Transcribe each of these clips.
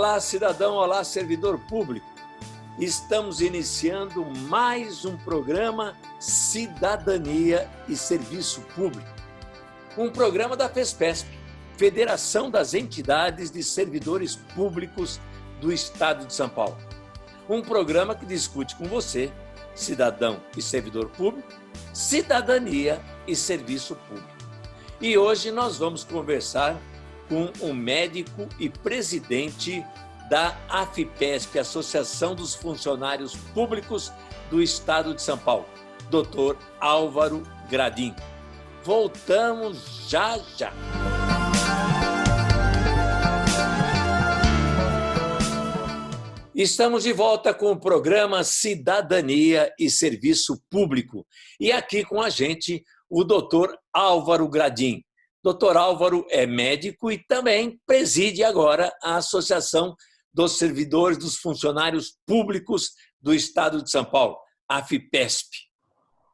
Olá, cidadão, olá, servidor público. Estamos iniciando mais um programa Cidadania e Serviço Público. Um programa da FESPESP, Federação das Entidades de Servidores Públicos do Estado de São Paulo. Um programa que discute com você, cidadão e servidor público, cidadania e serviço público. E hoje nós vamos conversar com o médico e presidente da AFIPESP, Associação dos Funcionários Públicos do Estado de São Paulo, Dr. Álvaro Gradim. Voltamos já já. Estamos de volta com o programa Cidadania e Serviço Público. E aqui com a gente o Dr. Álvaro Gradim. Dr. Álvaro é médico e também preside agora a Associação dos Servidores dos Funcionários Públicos do Estado de São Paulo, a AFIPESP.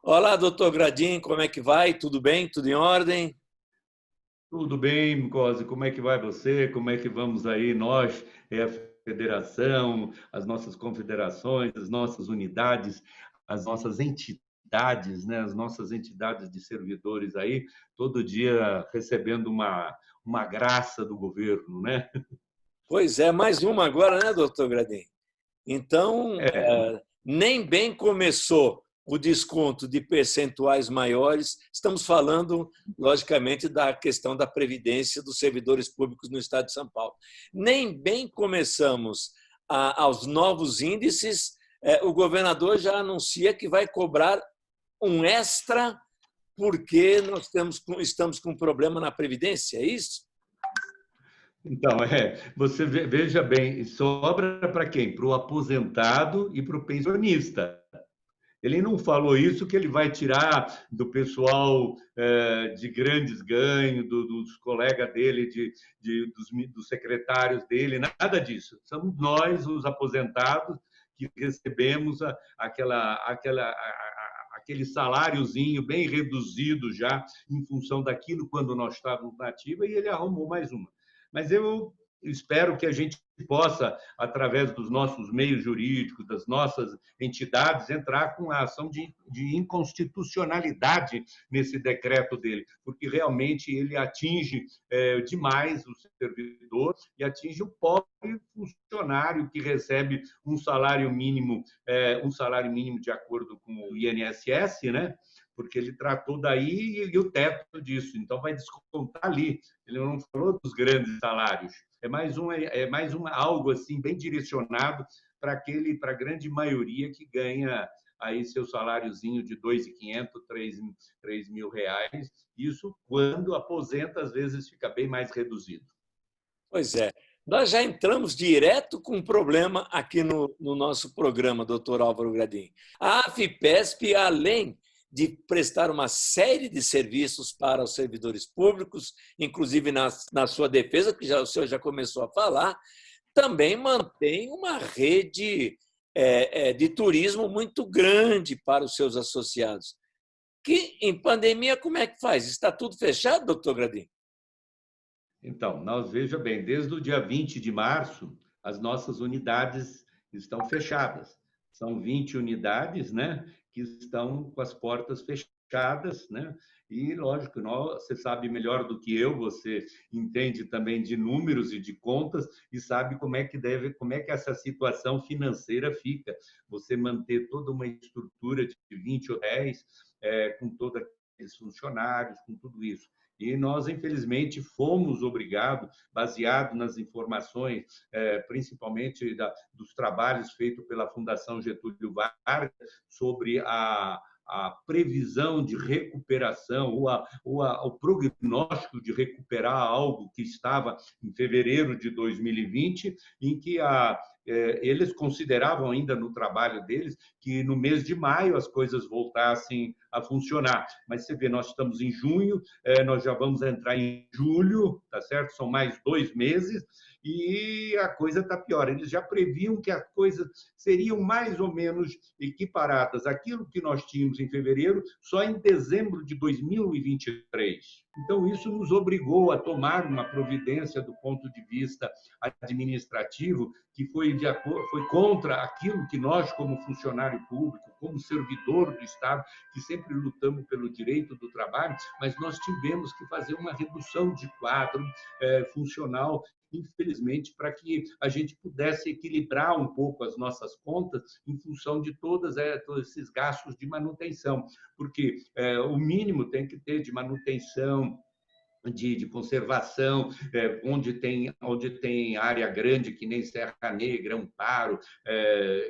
Olá, doutor Gradim, como é que vai? Tudo bem? Tudo em ordem? Tudo bem, Mcosi. Como é que vai você? Como é que vamos aí? Nós, a federação, as nossas confederações, as nossas unidades, as nossas entidades, né? As nossas entidades de servidores aí, todo dia recebendo uma graça do governo, né? Pois é, mais uma agora, né, doutor Gradim? Então, nem bem começou o desconto de percentuais maiores. Estamos falando, logicamente, da questão da previdência dos servidores públicos no Estado de São Paulo. Nem bem começamos aos novos índices, o governador já anuncia que vai cobrar um extra porque nós estamos com um problema na previdência, é isso? Então, você veja bem, sobra para quem? Para o aposentado e para o pensionista. Ele não falou isso que ele vai tirar do pessoal de grandes ganhos, dos colegas dele, dos secretários dele, nada disso. Somos nós, os aposentados, que recebemos aquele saláriozinho bem reduzido já em função daquilo quando nós estávamos na ativa, e ele arrumou mais uma. Mas eu espero que a gente possa, através dos nossos meios jurídicos, das nossas entidades, entrar com a ação de inconstitucionalidade nesse decreto dele, porque realmente ele atinge demais o servidor e atinge o pobre funcionário que recebe um salário mínimo de acordo com o INSS, né? Porque ele tratou daí e o teto disso, então vai descontar ali. Ele não falou dos grandes salários. É mais algo assim bem direcionado para a grande maioria que ganha aí seu saláriozinho de R$ 2.500, R$ 3.000. Isso quando aposenta, às vezes fica bem mais reduzido. Pois é. Nós já entramos direto com um problema aqui no nosso programa, doutor Álvaro Gradim. A AFIPESP, além de prestar uma série de serviços para os servidores públicos, inclusive na sua defesa, que o senhor já começou a falar, também mantém uma rede de turismo muito grande para os seus associados. Que, em pandemia, como é que faz? Está tudo fechado, doutor Gradim? Então, veja bem, desde o dia 20 de março, as nossas unidades estão fechadas. São 20 unidades, né, que estão com as portas fechadas, né? E, lógico, você sabe melhor do que eu, você entende também de números e de contas e sabe como é que essa situação financeira fica. Você manter toda uma estrutura de 20 hotéis, com todos aqueles funcionários, com tudo isso. E nós, infelizmente, fomos obrigados, baseado nas informações, principalmente dos trabalhos feitos pela Fundação Getúlio Vargas, sobre a previsão de recuperação, o prognóstico de recuperar algo que estava em fevereiro de 2020, em que eles consideravam ainda no trabalho deles que no mês de maio as coisas voltassem a funcionar. Mas você vê, nós estamos em junho, nós já vamos entrar em julho, tá certo? São mais 2 meses e a coisa está pior. Eles já previam que as coisas seriam mais ou menos equiparadas àquilo que nós tínhamos em fevereiro, só em dezembro de 2023. Então, isso nos obrigou a tomar uma providência do ponto de vista administrativo que foi contra aquilo que nós, como funcionário público, como servidor do Estado, que sempre lutamos pelo direito do trabalho, mas nós tivemos que fazer uma redução de quadro funcional, infelizmente, para que a gente pudesse equilibrar um pouco as nossas contas em função de todos esses gastos de manutenção, porque o mínimo tem que ter de manutenção, de conservação, onde tem área grande, que nem Serra Negra, Amparo,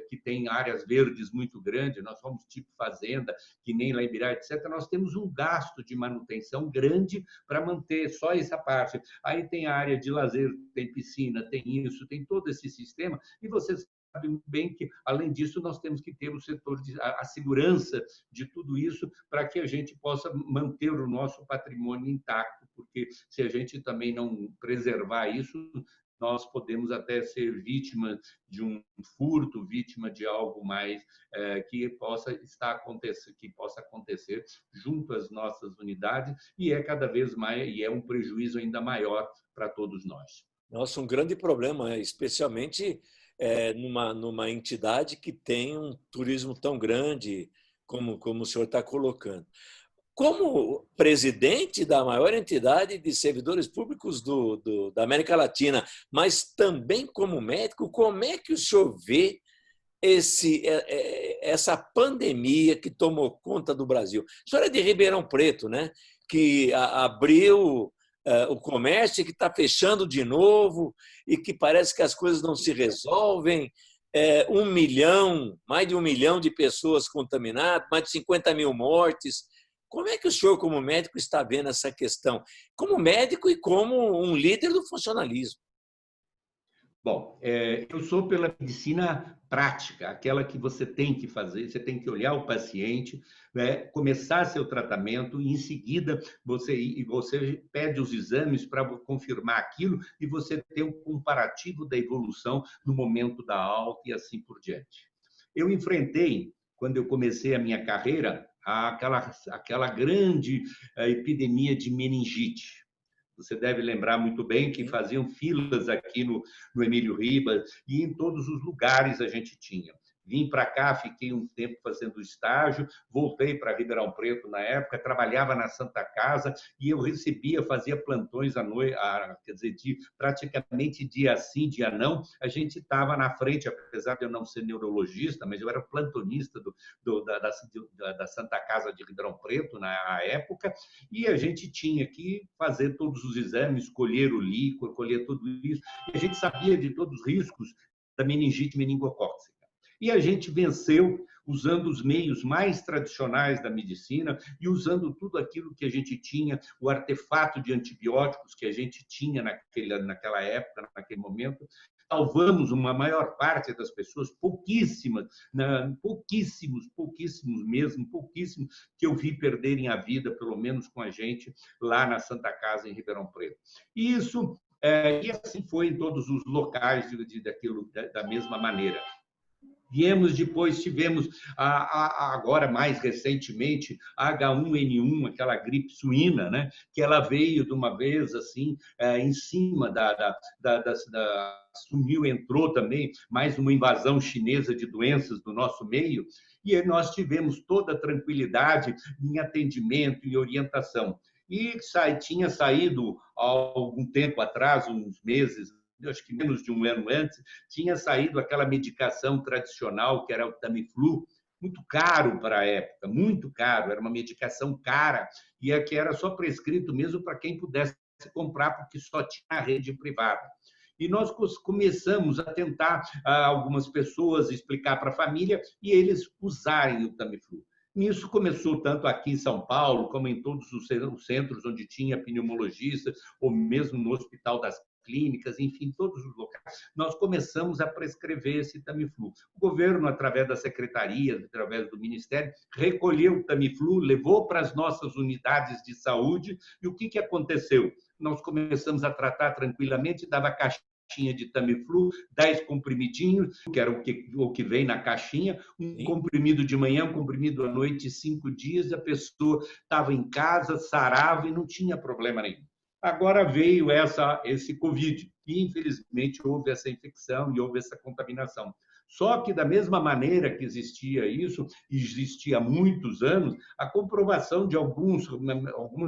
que tem áreas verdes muito grandes, nós somos tipo fazenda, que nem lá em Ibirá, etc. Nós temos um gasto de manutenção grande para manter só essa parte. Aí tem a área de lazer, tem piscina, tem isso, tem todo esse sistema, e vocês sabem bem que, além disso, nós temos que ter o setor a segurança de tudo isso para que a gente possa manter o nosso patrimônio intacto, porque se a gente também não preservar isso, nós podemos até ser vítima de um furto, vítima de algo mais que possa acontecer junto às nossas unidades, e é cada vez mais, e é um prejuízo ainda maior para todos nós. Nossa, um grande problema, especialmente numa entidade que tem um turismo tão grande como o senhor está colocando. Como presidente da maior entidade de servidores públicos da América Latina, mas também como médico, como é que o senhor vê essa pandemia que tomou conta do Brasil? O senhor é de Ribeirão Preto, né? Que abriu o comércio, que está fechando de novo e que parece que as coisas não se resolvem. 1 milhão, mais de 1 milhão de pessoas contaminadas, mais de 50 mil mortes. Como é que o senhor, como médico, está vendo essa questão? Como médico e como um líder do funcionalismo. Bom, eu sou pela medicina prática, aquela que você tem que fazer, você tem que olhar o paciente, começar seu tratamento e, em seguida, você pede os exames para confirmar aquilo e você tem um comparativo da evolução no momento da alta e assim por diante. Eu enfrentei, quando eu comecei a minha carreira, aquela grande epidemia de meningite. Você deve lembrar muito bem que faziam filas aqui no Emílio Ribas e em todos os lugares a gente tinha. Vim para cá, fiquei um tempo fazendo estágio, voltei para Ribeirão Preto na época, trabalhava na Santa Casa e eu fazia plantões à noite, quer dizer, praticamente dia sim, dia não. A gente estava na frente, apesar de eu não ser neurologista, mas eu era plantonista da Santa Casa de Ribeirão Preto na época, e a gente tinha que fazer todos os exames, colher o líquor, colher tudo isso, e a gente sabia de todos os riscos da meningite meningocócica. E a gente venceu usando os meios mais tradicionais da medicina e usando tudo aquilo que a gente tinha, o artefato de antibióticos que a gente tinha naquela época, naquele momento. Salvamos uma maior parte das pessoas, pouquíssimos mesmo, pouquíssimos que eu vi perderem a vida, pelo menos com a gente, lá na Santa Casa, em Ribeirão Preto. E assim foi em todos os locais da mesma maneira. Tivemos agora mais recentemente a H1N1, aquela gripe suína, né? Que ela veio de uma vez assim em cima entrou também mais uma invasão chinesa de doenças do nosso meio, e nós tivemos toda a tranquilidade em atendimento e orientação. E tinha saído há algum tempo atrás, uns meses, acho que menos de um ano antes, tinha saído aquela medicação tradicional, que era o Tamiflu, muito caro para a época, muito caro, era uma medicação cara, e que era só prescrito mesmo para quem pudesse comprar, porque só tinha a rede privada. E nós começamos a tentar, algumas pessoas, explicar para a família, e eles usarem o Tamiflu. Isso começou tanto aqui em São Paulo, como em todos os centros onde tinha pneumologista, ou mesmo no Hospital das clínicas, enfim, todos os locais, nós começamos a prescrever esse Tamiflu. O governo, através da secretaria, através do Ministério, recolheu o Tamiflu, levou para as nossas unidades de saúde, e o que aconteceu? Nós começamos a tratar tranquilamente, dava caixinha de Tamiflu, 10 comprimidinhos, que era o que vem na caixinha, um comprimido de manhã, um comprimido à noite, 5 dias, a pessoa estava em casa, sarava e não tinha problema nenhum. Agora veio esse Covid e, infelizmente, houve essa infecção e houve essa contaminação. Só que, da mesma maneira que existia isso, existia há muitos anos, a comprovação de alguns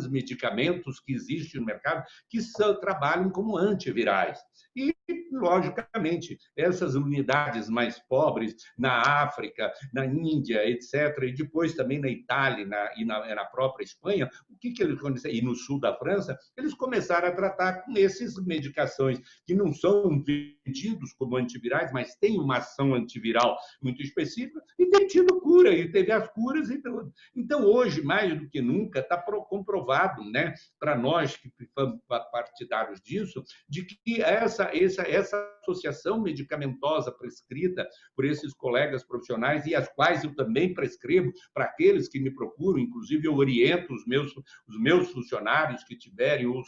medicamentos que existem no mercado que trabalham como antivirais. E, logicamente, essas unidades mais pobres, na África, na Índia, etc., e depois também na Itália e na própria Espanha, o que eles aconteceram? E no sul da França, eles começaram a tratar com essas medicações que não são vendidos como antivirais, mas têm uma ação antiviral muito específica e tem tido cura, e teve as curas e tudo. Então, hoje, mais do que nunca, está comprovado, né, para nós que somos partidários disso, de que essa associação medicamentosa prescrita por esses colegas profissionais, e as quais eu também prescrevo para aqueles que me procuram, inclusive eu oriento os meus funcionários que tiverem, ou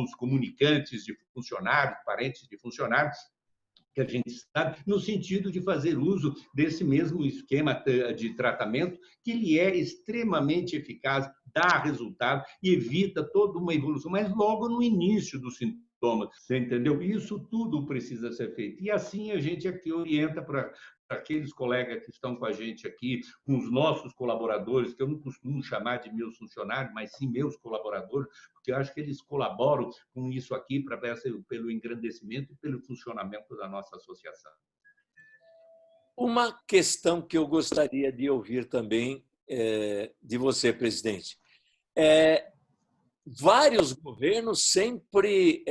os comunicantes de funcionários, parentes de funcionários, que a gente sabe, no sentido de fazer uso desse mesmo esquema de tratamento, que ele é extremamente eficaz, dá resultado e evita toda uma evolução, mas logo no início do sintoma, você entendeu? Isso tudo precisa ser feito. E assim a gente aqui orienta para aqueles colegas que estão com a gente aqui, com os nossos colaboradores, que eu não costumo chamar de meus funcionários, mas sim meus colaboradores, porque eu acho que eles colaboram com isso aqui pelo engrandecimento e pelo funcionamento da nossa associação. Uma questão que eu gostaria de ouvir também de você, presidente. Vários governos sempre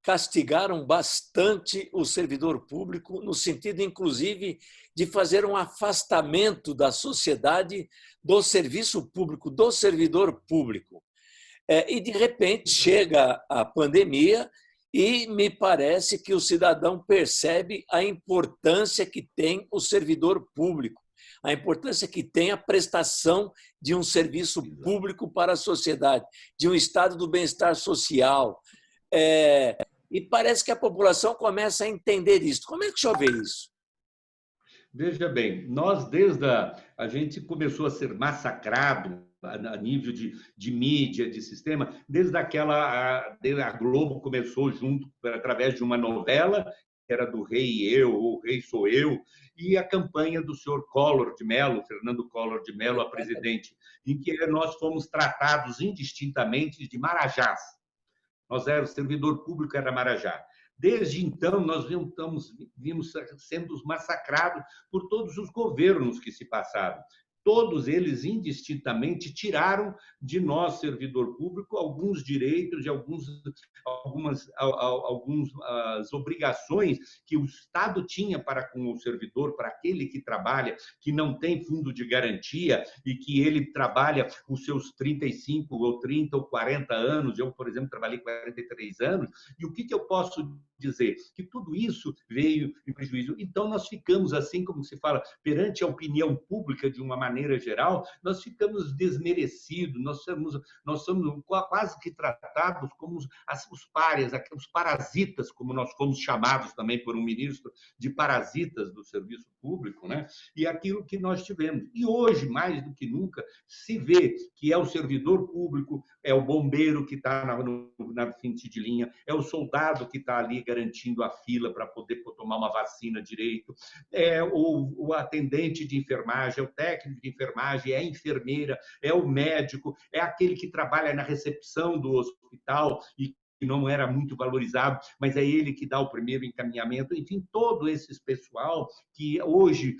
castigaram bastante o servidor público, no sentido, inclusive, de fazer um afastamento da sociedade do serviço público, do servidor público. E, de repente, chega a pandemia e me parece que o cidadão percebe a importância que tem o servidor público, a importância que tem a prestação de um serviço público para a sociedade, de um estado do bem-estar social. E parece que a população começa a entender isso. Como é que o senhor vê isso? Veja bem, nós a gente começou a ser massacrado a nível de mídia, de sistema, desde a Globo começou através de uma novela, que era do Rei e Eu, ou Rei Sou Eu, e a campanha do senhor Collor de Mello, Fernando Collor de Mello, a presidente, em que nós fomos tratados indistintamente de marajás. Nós éramos, o servidor público era marajá. Desde então, nós vimos sendo massacrados por todos os governos que se passaram. Todos eles, indistintamente, tiraram de nós, servidor público, alguns direitos e algumas obrigações que o Estado tinha para com o servidor, para aquele que trabalha, que não tem fundo de garantia e que ele trabalha os seus 35 ou 30 ou 40 anos. Eu, por exemplo, trabalhei 43 anos. E o que eu posso dizer? Que tudo isso veio em prejuízo. Então, nós ficamos, assim como se fala, perante a opinião pública de uma maneira geral, nós ficamos desmerecidos, nós somos quase que tratados como os párias, os parasitas, como nós fomos chamados também por um ministro, de parasitas do serviço público, né? E aquilo que nós tivemos. E hoje, mais do que nunca, se vê que é o servidor público, é o bombeiro que está na frente de linha, é o soldado que está ali garantindo a fila para poder tomar uma vacina direito, é o atendente de enfermagem, é o técnico de enfermagem, é a enfermeira, é o médico, é aquele que trabalha na recepção do hospital e que não era muito valorizado, mas é ele que dá o primeiro encaminhamento. Enfim, todo esse pessoal que hoje,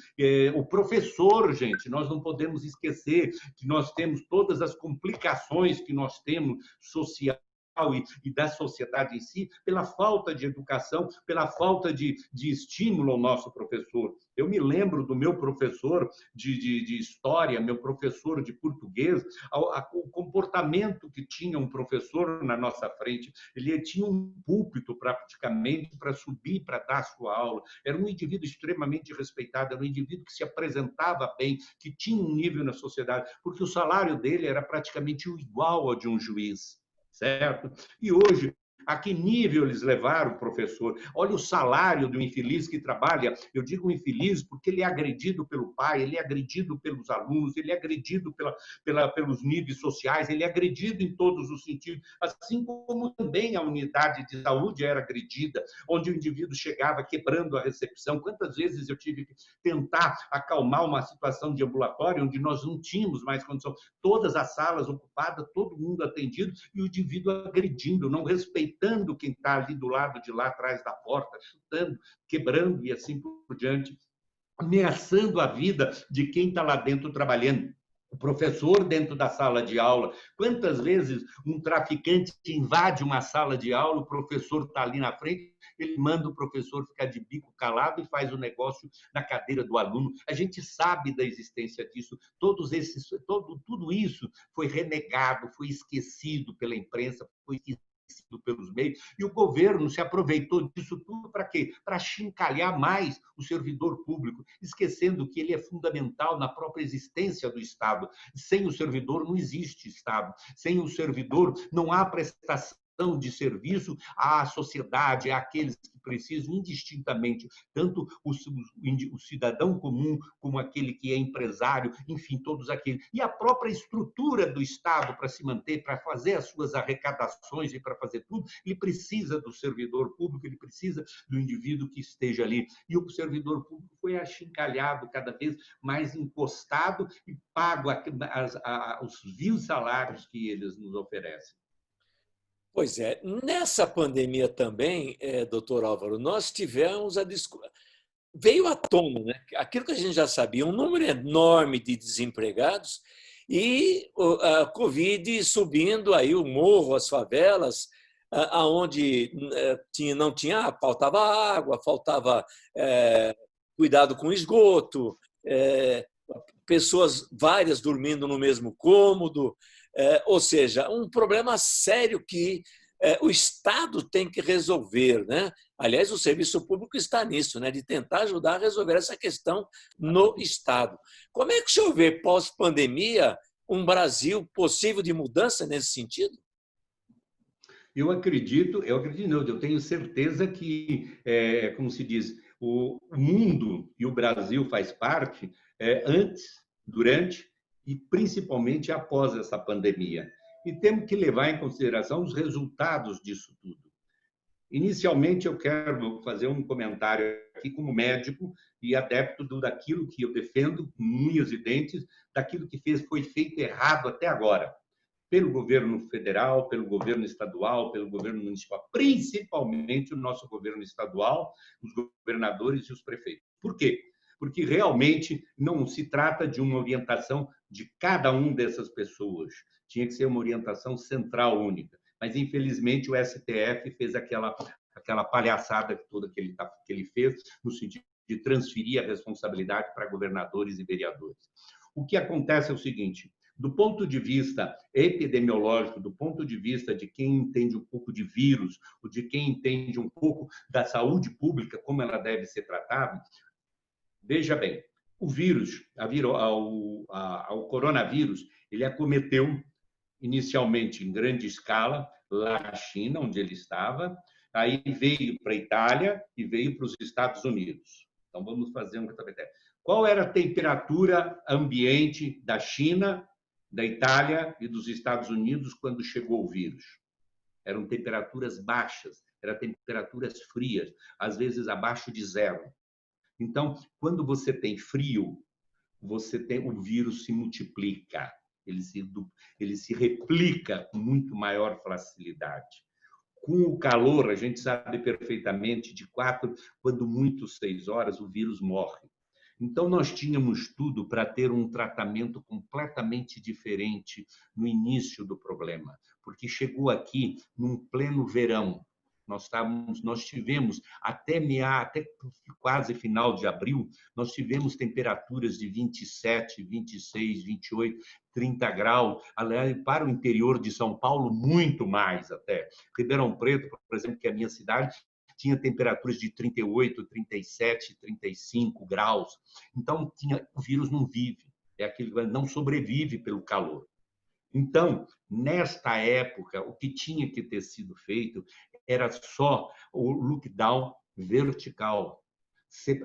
o professor, gente, nós não podemos esquecer que nós temos todas as complicações que nós temos sociais, e da sociedade em si, pela falta de educação, pela falta de estímulo ao nosso professor. Eu me lembro do meu professor de história, meu professor de português, o comportamento que tinha um professor na nossa frente. Ele tinha um púlpito praticamente para subir, para dar a sua aula. Era um indivíduo extremamente respeitado, era um indivíduo que se apresentava bem, que tinha um nível na sociedade, porque o salário dele era praticamente igual ao de um juiz, certo? E hoje, a que nível eles levaram o professor? Olha o salário do infeliz que trabalha. Eu digo infeliz porque ele é agredido pelo pai, ele é agredido pelos alunos, ele é agredido pelos níveis sociais, ele é agredido em todos os sentidos, assim como também a unidade de saúde era agredida, onde o indivíduo chegava quebrando a recepção. Quantas vezes eu tive que tentar acalmar uma situação de ambulatório onde nós não tínhamos mais condição, todas as salas ocupadas, todo mundo atendido e o indivíduo agredindo, não respeitando quem está ali do lado de lá atrás da porta, chutando, quebrando e assim por diante, ameaçando a vida de quem está lá dentro trabalhando. O professor dentro da sala de aula. Quantas vezes um traficante invade uma sala de aula, o professor está ali na frente, ele manda o professor ficar de bico calado e faz o negócio na cadeira do aluno. A gente sabe da existência disso. Tudo isso foi renegado, foi esquecido pela imprensa, foi esquecido pelos meios, e o governo se aproveitou disso tudo para quê? Para achincalhar mais o servidor público, esquecendo que ele é fundamental na própria existência do Estado. Sem o servidor não existe Estado. Sem o servidor não há prestação de serviço à sociedade, àqueles que precisam indistintamente, tanto o cidadão comum como aquele que é empresário, enfim, todos aqueles. E a própria estrutura do Estado para se manter, para fazer as suas arrecadações e para fazer tudo, ele precisa do servidor público, ele precisa do indivíduo que esteja ali. E o servidor público foi achincalhado, cada vez mais encostado e pago os vil salários que eles nos oferecem. Pois é, nessa pandemia também, doutor Álvaro, nós tivemos veio à tona, né? Aquilo que a gente já sabia, um número enorme de desempregados e a Covid subindo aí o morro, as favelas, aonde não tinha, faltava água, faltava cuidado com esgoto, pessoas várias dormindo no mesmo cômodo, ou seja, um problema sério que o Estado tem que resolver, né? Aliás, o serviço público está nisso, né? De tentar ajudar a resolver essa questão no Estado. Como é que o senhor vê, pós-pandemia, um Brasil possível de mudança nesse sentido? Eu tenho certeza que, como se diz, o mundo e o Brasil faz parte antes, durante e principalmente após essa pandemia. E temos que levar em consideração os resultados disso tudo. Inicialmente, eu quero fazer um comentário aqui como médico e adepto daquilo que eu defendo, com unhas e dentes, daquilo que foi feito errado até agora, pelo governo federal, pelo governo estadual, pelo governo municipal, principalmente o nosso governo estadual, os governadores e os prefeitos. Por quê? Porque realmente não se trata de uma orientação de cada uma dessas pessoas. Tinha que ser uma orientação central única. Mas, infelizmente, o STF fez aquela palhaçada toda que ele fez, no sentido de transferir a responsabilidade para governadores e vereadores. O que acontece é o seguinte: do ponto de vista epidemiológico, do ponto de vista de quem entende um pouco de vírus, ou de quem entende um pouco da saúde pública, como ela deve ser tratada, veja bem, o vírus, o coronavírus, ele acometeu inicialmente em grande escala lá na China, onde ele estava, aí veio para a Itália e veio para os Estados Unidos. Então, vamos fazer um retrospecto. Qual era a temperatura ambiente da China, da Itália e dos Estados Unidos quando chegou o vírus? Eram temperaturas baixas, eram temperaturas frias, às vezes abaixo de zero. Então, quando você tem frio, o vírus se multiplica, ele se replica com muito maior facilidade. Com o calor, a gente sabe perfeitamente, de 4, quando muito 6 horas, o vírus morre. Então, nós tínhamos tudo para ter um tratamento completamente diferente no início do problema. porque chegou aqui num pleno verão. Nós tivemos até quase final de abril, nós tivemos temperaturas de 27, 26, 28, 30 graus, aliás, para o interior de São Paulo, muito mais até. Ribeirão Preto, por exemplo, que é a minha cidade, tinha temperaturas de 38, 37, 35 graus. Então, o vírus não vive, é aquele que não sobrevive pelo calor. Então, nesta época, o que tinha que ter sido feito era só o lockdown vertical,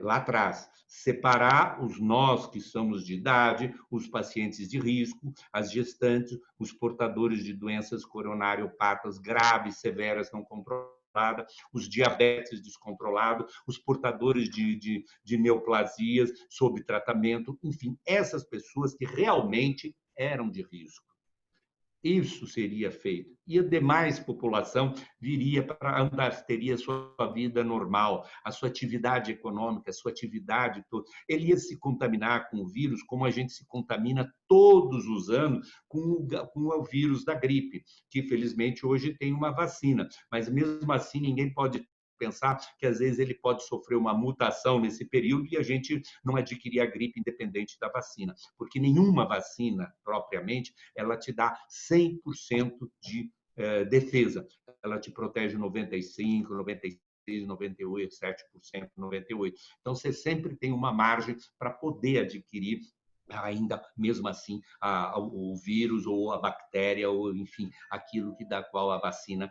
lá atrás, separar nós que somos de idade, os pacientes de risco, as gestantes, os portadores de doenças coronariopatas graves, severas, não controladas, os diabetes descontrolados, os portadores de neoplasias sob tratamento, enfim, essas pessoas que realmente eram de risco. Isso seria feito. E a demais população viria para andar, teria a sua vida normal, a sua atividade econômica, a sua atividade toda. Ele ia se contaminar com o vírus como a gente se contamina todos os anos com o vírus da gripe, que felizmente hoje tem uma vacina, mas mesmo assim ninguém pode pensar que às vezes ele pode sofrer uma mutação nesse período e a gente não adquirir a gripe independente da vacina, porque nenhuma vacina propriamente ela te dá 100% de defesa. Ela te protege 95, 96, 98, 7%, 98%. Então você sempre tem uma margem para poder adquirir ainda mesmo assim o vírus ou a bactéria ou enfim aquilo que da qual a vacina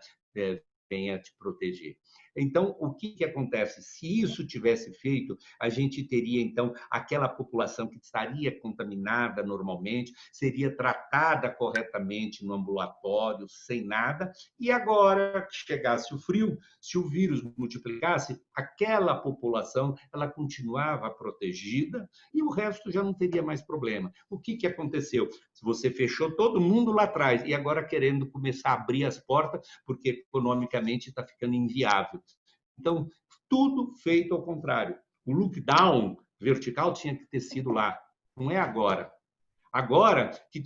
venha te proteger. Então, o que acontece? Se isso tivesse feito, a gente teria, então, aquela população que estaria contaminada normalmente, seria tratada corretamente no ambulatório, sem nada, e agora que chegasse o frio, se o vírus multiplicasse, aquela população, ela continuava protegida e o resto já não teria mais problema. O que aconteceu? Você fechou todo mundo lá atrás e agora querendo começar a abrir as portas, porque economicamente está ficando inviável. Então, tudo feito ao contrário. O lockdown vertical tinha que ter sido lá, não é agora. Agora que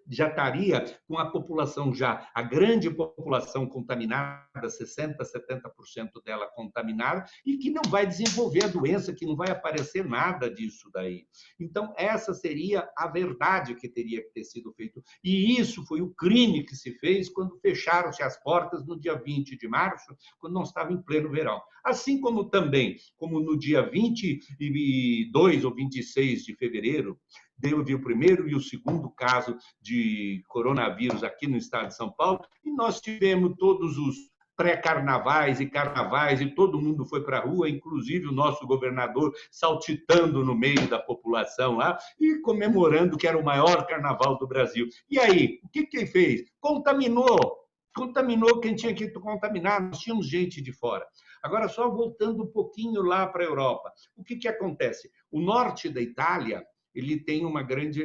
já estaria com a população a grande população contaminada, 60%, 70% dela contaminada, e que não vai desenvolver a doença, que não vai aparecer nada disso daí. Então, essa seria a verdade que teria que ter sido feito. E isso foi o crime que se fez quando fecharam-se as portas no dia 20 de março, quando não estava em pleno verão. Assim como também, como no dia 22 ou 26 de fevereiro, teve o primeiro e o segundo caso de coronavírus aqui no estado de São Paulo, e nós tivemos todos os pré-carnavais e carnavais, e todo mundo foi para a rua, inclusive o nosso governador saltitando no meio da população lá e comemorando que era o maior carnaval do Brasil. E aí, o que ele fez? Contaminou quem tinha que contaminar, nós tínhamos gente de fora. Agora, só voltando um pouquinho lá para a Europa, o que acontece? O norte da Itália, ele tem uma grande,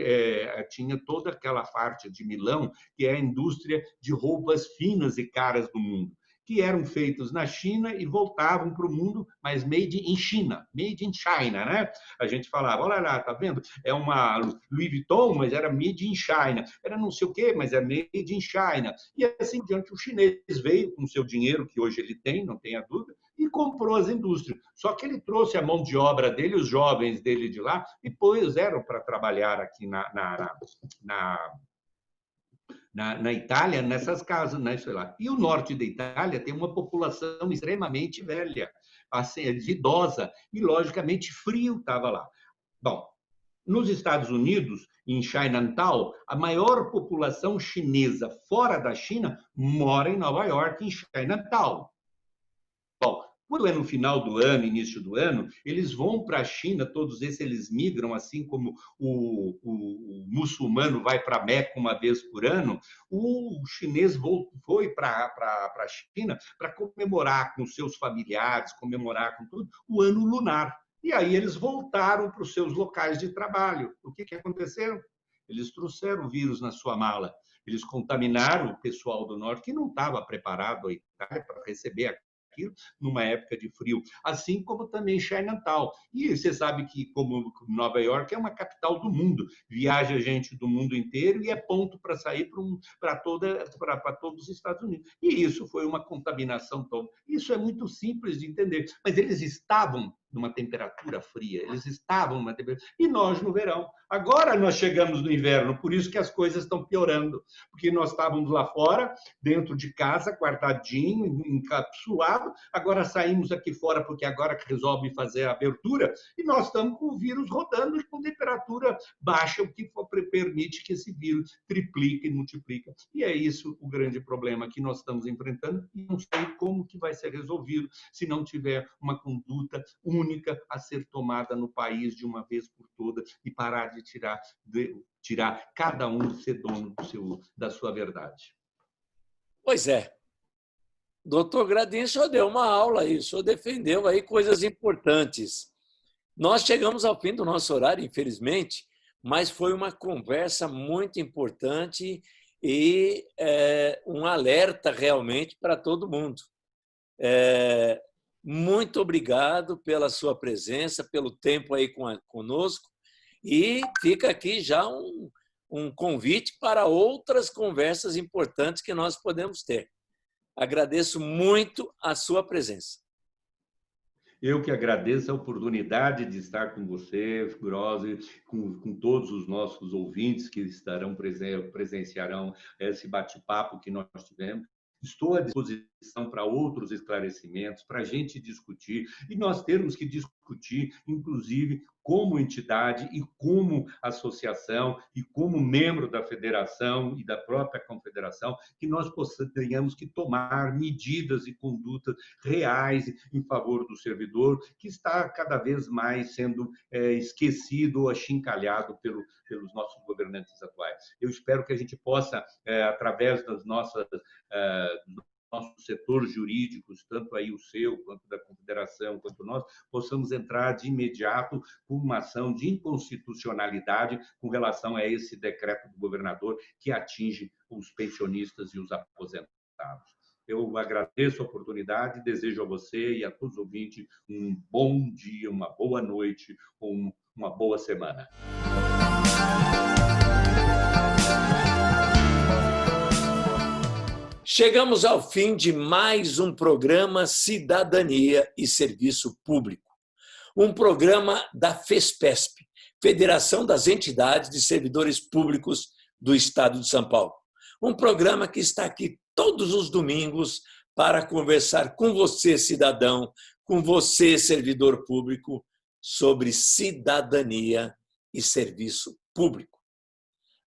tinha toda aquela parte de Milão, que é a indústria de roupas finas e caras do mundo, que eram feitos na China e voltavam para o mundo, mas made in China, made in China, né? A gente falava, olha lá, tá vendo? É uma Louis Vuitton, mas era made in China. Era não sei o quê, mas é made in China. E assim diante, o chinês veio com o seu dinheiro, que hoje ele tem, não tenha dúvida, e comprou as indústrias. Só que ele trouxe a mão de obra dele, os jovens dele de lá, e puseram para trabalhar aqui na Itália, nessas casas, né, sei lá. E o norte da Itália tem uma população extremamente velha, assim, idosa, e, logicamente, frio estava lá. Bom, nos Estados Unidos, em Chinatown, a maior população chinesa fora da China mora em Nova York, em Chinatown. Bom, quando é no final do ano, início do ano, eles vão para a China, todos esses eles migram, assim como o muçulmano vai para Meca uma vez por ano, o chinês foi para a China para comemorar com seus familiares, comemorar com tudo, o ano lunar. E aí eles voltaram para os seus locais de trabalho. O que aconteceu? Eles trouxeram o vírus na sua mala. Eles contaminaram o pessoal do norte, que não estava preparado a Itália para receber aquilo numa época de frio, assim como também Chinatown. E você sabe que, como Nova York é uma capital do mundo, viaja gente do mundo inteiro e é ponto para sair para todos os Estados Unidos. E isso foi uma contaminação toda. Isso é muito simples de entender, mas eles estavam numa temperatura fria, eles estavam numa temperatura... E nós no verão. Agora nós chegamos no inverno, por isso que as coisas estão piorando, porque nós estávamos lá fora, dentro de casa, guardadinho, encapsulado, agora saímos aqui fora, porque agora resolve fazer a abertura, e nós estamos com o vírus rodando e com temperatura baixa, o que permite que esse vírus triplique e multiplique. E é isso o grande problema que nós estamos enfrentando, e não sei como que vai ser resolvido se não tiver uma conduta única a ser tomada no país de uma vez por todas e parar de tirar cada um ser dono da sua verdade. Pois é. Doutor Gradin, o senhor deu uma aula aí, o senhor defendeu aí coisas importantes. Nós chegamos ao fim do nosso horário, infelizmente, mas foi uma conversa muito importante e um alerta realmente para todo mundo. Muito obrigado pela sua presença, pelo tempo aí conosco, e fica aqui já um convite para outras conversas importantes que nós podemos ter. Agradeço muito a sua presença. Eu que agradeço a oportunidade de estar com você, Grose, com todos os nossos ouvintes que presenciarão esse bate-papo que nós tivemos. Estou à disposição para outros esclarecimentos, para a gente discutir, e nós termos que discutir, inclusive, como entidade e como associação e como membro da federação e da própria confederação, que nós tenhamos que tomar medidas e condutas reais em favor do servidor, que está cada vez mais sendo esquecido ou achincalhado pelos nossos governantes atuais. Eu espero que a gente possa, através dos nossos setores jurídicos, tanto aí o seu, quanto da Confederação, quanto nós, possamos entrar de imediato com uma ação de inconstitucionalidade com relação a esse decreto do governador que atinge os pensionistas e os aposentados. Eu agradeço a oportunidade, desejo a você e a todos os ouvintes um bom dia, uma boa noite, uma boa semana. Chegamos ao fim de mais um programa Cidadania e Serviço Público. Um programa da FESPESP, Federação das Entidades de Servidores Públicos do Estado de São Paulo. Um programa que está aqui todos os domingos para conversar com você, cidadão, com você, servidor público, sobre cidadania e serviço público.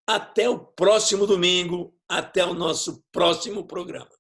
Até o próximo domingo, até o nosso próximo programa.